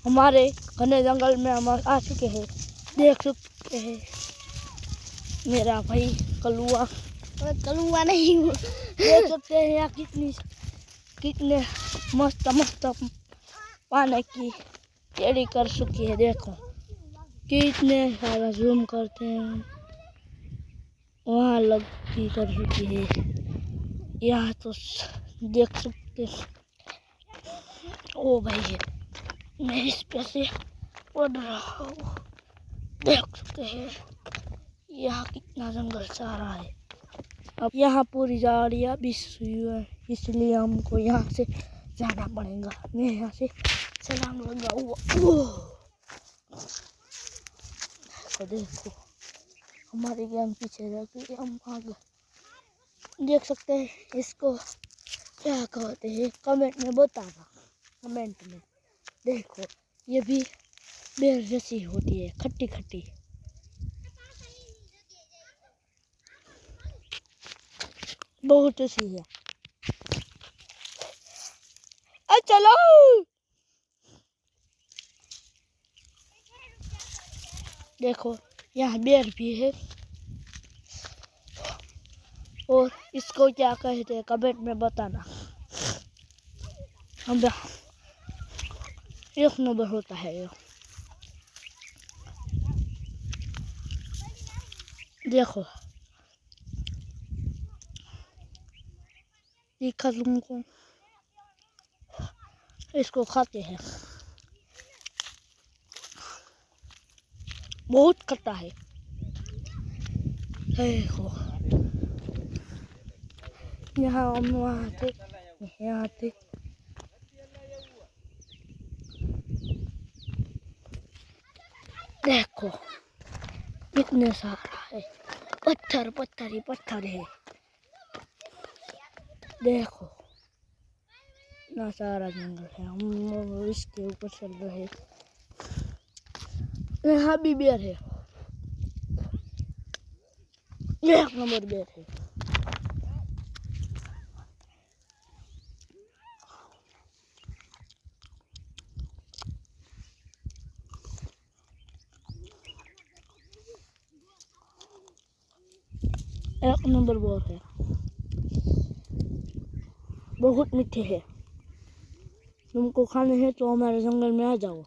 हमारे घने जंगल में हम आ चुके हैं। देख सकते हैं मेरा भाई कलुआ। कलुआ नहीं हूँ। देख सकते हैं यहाँ कितने मस्त मस्त पानी की तैयारी कर चुकी है। देखो कितने सारा जूम करते हैं, वहाँ लगती कर चुकी है। यहाँ तो देख सकते हैं। ओ भाई मैं इस पे से उड़ रहा हूँ। देख सकते हैं यहाँ कितना जंगल सारा है। अब यहाँ पूरी झाड़ियाँ बिछ हुई है, इसलिए हमको यहाँ से जाना पड़ेगा। मैं यहाँ से छलांग लगाऊंगा। देखो हमारी गैंग पीछे रह गई, हम आगे। देख सकते हैं इसको क्या कहते हैं, कमेंट में बताना। कमेंट में देखो ये भी बेर जैसी होती है, खट्टी खट्टी। बहुत अच्छी है। चलो देखो यहाँ बेर भी है, और इसको क्या कहते हैं कमेंट में बताना। हम एक नंबर होता है ये। देखो ये खजूर को इसको खाते हैं, बहुत खट्टा है। देखो यहाँ हम वहाँ थे, यहाँ थे। देखो कितने सारा है, पत्थर पत्थर ही पत्थर है। देखो इतना सारा जंगल है, हम इसके ऊपर चल रहे हैं। यहाँ भी बेर है, एक नंबर बेर है। एक नंबर बोर है, बहुत मीठे है। तुमको खाने हैं तो हमारे जंगल में आ जाओ।